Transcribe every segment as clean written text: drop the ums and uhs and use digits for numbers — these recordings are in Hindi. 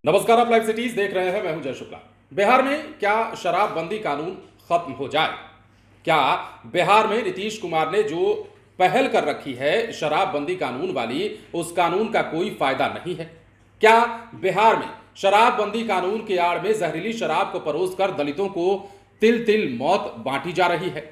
नमस्कार, आप लाइव सिटीज देख रहे हैं। मैं हूं जय शुक्ला। बिहार में क्या शराबबंदी कानून खत्म हो जाए? क्या बिहार में नीतीश कुमार ने जो पहल कर रखी है शराबबंदी कानून वाली, उस कानून का कोई फायदा नहीं है? क्या बिहार में शराबबंदी कानून के आड़ में जहरीली शराब को परोसकर दलितों को तिल तिल मौत बांटी जा रही है?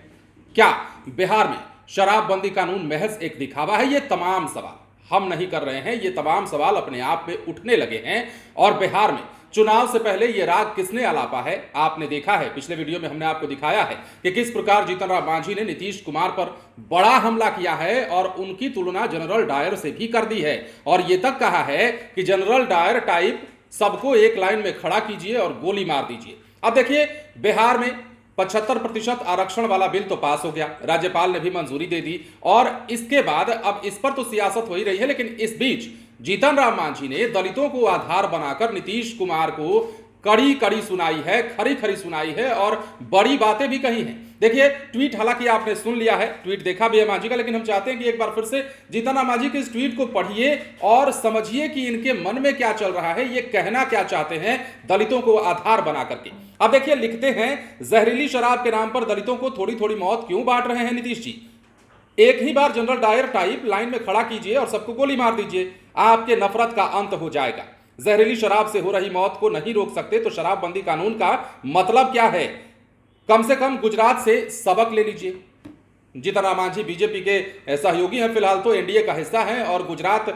क्या बिहार में शराबबंदी कानून महज एक दिखावा है? ये तमाम सवाल हम नहीं कर रहे हैं, ये तमाम सवाल अपने आप में उठने लगे हैं। और बिहार में चुनाव से पहले ये राग किसने आलापा है? आपने देखा है, पिछले वीडियो में हमने आपको दिखाया है कि किस प्रकार जीतन राम मांझी ने नीतीश कुमार पर बड़ा हमला किया है और उनकी तुलना जनरल डायर से भी कर दी है। और ये तक कहा है कि जनरल डायर टाइप सबको एक लाइन में खड़ा कीजिए और गोली मार दीजिए। अब देखिए, बिहार में 75% आरक्षण वाला बिल तो पास हो गया, राज्यपाल ने भी मंजूरी दे दी और इसके बाद अब इस पर तो सियासत हो ही रही है। लेकिन इस बीच जीतन राम मांझी ने दलितों को आधार बनाकर नीतीश कुमार को कड़ी कड़ी सुनाई है, खरी खरी सुनाई है और बड़ी बातें भी कही हैं। देखिए, ट्वीट हालांकि आपने सुन लिया है, ट्वीट देखा भी है मांझी का, लेकिन हम चाहते हैं कि एक बार फिर से जीतन राम मांझी के इस ट्वीट को पढ़िए और समझिए कि इनके मन में क्या चल रहा है, ये कहना क्या चाहते हैं दलितों को आधार बना करके। अब देखिए, लिखते हैं, जहरीली शराब के नाम पर दलितों को थोड़ी थोड़ी मौत क्यों बांट रहे हैं नीतीश जी? एक ही बार जनरल डायर टाइप लाइन में खड़ा कीजिए और सबको गोली मार दीजिए, आपके नफरत का अंत हो जाएगा। जहरीली शराब से हो रही मौत को नहीं रोक सकते तो शराबबंदी कानून का मतलब क्या है? कम से कम गुजरात से सबक ले लीजिए। जीतन राम मांझी बीजेपी के सहयोगी हैं, फिलहाल तो एनडीए का हिस्सा हैं और गुजरात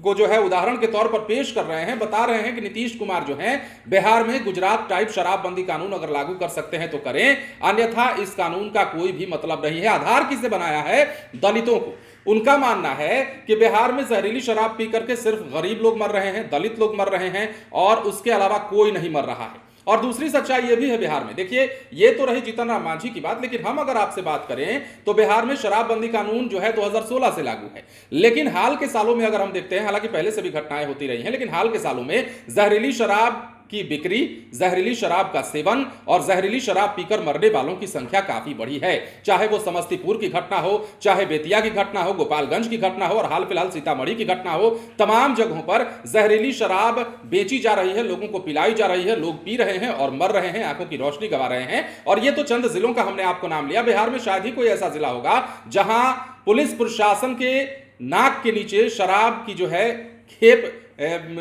को जो है उदाहरण के तौर पर पेश कर रहे हैं, बता रहे हैं कि नीतीश कुमार जो हैं बिहार में गुजरात टाइप शराबबंदी कानून अगर लागू कर सकते हैं तो करें, अन्यथा इस कानून का कोई भी मतलब नहीं है। आधार किसे बनाया है? दलितों को। उनका मानना है कि बिहार में जहरीली शराब पी करके सिर्फ गरीब लोग मर रहे हैं, दलित लोग मर रहे हैं और उसके अलावा कोई नहीं मर रहा है। और दूसरी सच्चाई यह भी है बिहार में, देखिए, ये तो रही जीतन राम मांझी की बात, लेकिन हम अगर आपसे बात करें तो बिहार में शराबबंदी कानून जो है 2016 से लागू है। लेकिन हाल के सालों में अगर हम देखते हैं, हालांकि पहले से भी घटनाएं होती रही हैं, लेकिन हाल के सालों में जहरीली शराब की बिक्री, जहरीली शराब का सेवन और जहरीली शराब पीकर मरने वालों की संख्या काफी बढ़ी है। चाहे वो समस्तीपुर की घटना हो, चाहे बेतिया की घटना हो, गोपालगंज की घटना हो और हाल फिलहाल सीतामढ़ी की घटना हो, तमाम जगहों पर जहरीली शराब बेची जा रही है, लोगों को पिलाई जा रही है, लोग पी रहे हैं और मर रहे हैं, आंखों की रोशनी गंवा रहे हैं। और ये तो चंद जिलों का हमने आपको नाम लिया, बिहार में शायद ही कोई ऐसा जिला होगा जहां पुलिस प्रशासन के नाक के नीचे शराब की जो है खेप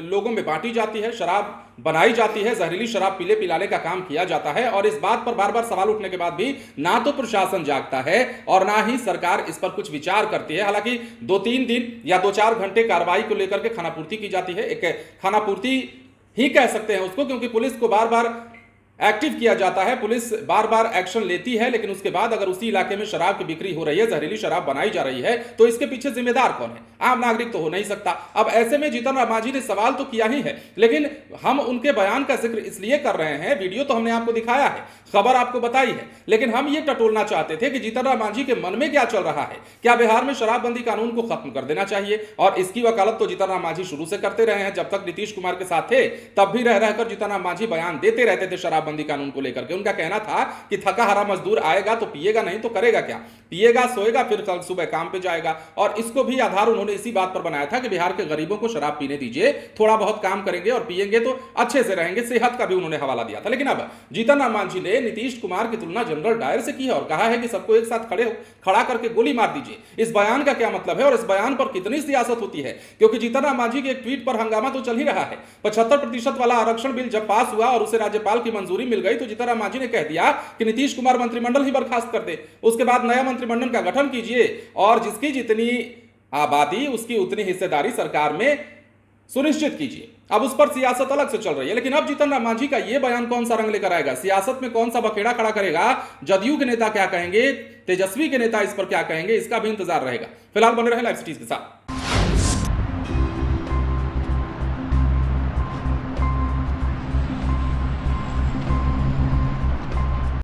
लोगों में बांटी जाती है, शराब बनाई जाती है, जहरीली शराब पीले पिलाने का काम किया जाता है। और इस बात पर बार बार सवाल उठने के बाद भी ना तो प्रशासन जागता है और ना ही सरकार इस पर कुछ विचार करती है। हालांकि 2-3 दिन या 2-4 घंटे कार्रवाई को लेकर के खानापूर्ति की जाती है, एक खानापूर्ति ही कह सकते हैं उसको, क्योंकि पुलिस को बार बार एक्टिव किया जाता है, पुलिस बार बार एक्शन लेती है। लेकिन उसके बाद अगर उसी इलाके में शराब की बिक्री हो रही है, जहरीली शराब बनाई जा रही है, तो इसके पीछे जिम्मेदार कौन है? आम नागरिक तो हो नहीं सकता। अब ऐसे में जीतन राम मांझी ने सवाल तो किया ही है, लेकिन हम उनके बयान का जिक्र इसलिए कर रहे हैं, वीडियो तो हमने आपको दिखाया है, खबर आपको बताई है, लेकिन हम ये टटोलना चाहते थे कि जीतन राम मांझी के मन में क्या चल रहा है। क्या बिहार में शराबबंदी कानून को खत्म कर देना चाहिए? और इसकी वकालत तो जीतन राम मांझी शुरू से करते रहे हैं, जब तक नीतीश कुमार के साथ थे तब भी रह रहकर जीतन राम मांझी बयान देते रहते थे शराबबंदी कानून को लेकर के। उनका कहना था कि थका हारा मजदूर आएगा तो पिएगा, नहीं तो करेगा क्या? पिएगा, सोएगा, फिर कल सुबह काम पे जाएगा। और इसको भी आधार उन्होंने इसी बात पर बनाया था कि बिहार के गरीबों को शराब पीने दीजिए, थोड़ा बहुत काम करेंगे और पिएंगे तो अच्छे से रहेंगे, सेहत का भी उन्होंने हवाला दिया था। लेकिन अब जीतन राम मांझी ने नीतीश कुमार की तुलना जनरल डायर से की है और कहा है कि सबको एक साथ खड़ा करके गोली मार दीजिए। इस बयान का क्या मतलब है और इस बयान पर कितनी सियासत होती है? क्योंकि जीतन राम मांझी के एक ट्वीट पर हंगामा तो चल ही रहा है। 75% वाला आरक्षण बिल जब पास हुआ और उसे राज्यपाल की मंजूरी मिल गई तो जीतन राम मांझी ने कह दिया कि नीतीश कुमार मंत्रिमंडल ही बर्खास्त कर दे, उसके बाद नया मंत्रिमंडल का गठन कीजिए और जिसकी जितनी आबादी उसकी उतनी हिस्सेदारी सरकार में सुनिश्चित कीजिए। अब उस पर सियासत अलग से चल रही है। लेकिन अब जीतन राम मांझी का यह बयान कौन सा रंग लेकर आएगा? सियासत में कौन सा बखेड़ा खड़ा करेगा? जदयू के नेता क्या कहेंगे, तेजस्वी के नेता इस पर क्या कहेंगे, इसका भी इंतजार रहेगा। फिलहाल बने रहे लाइव सिटीज के साथ।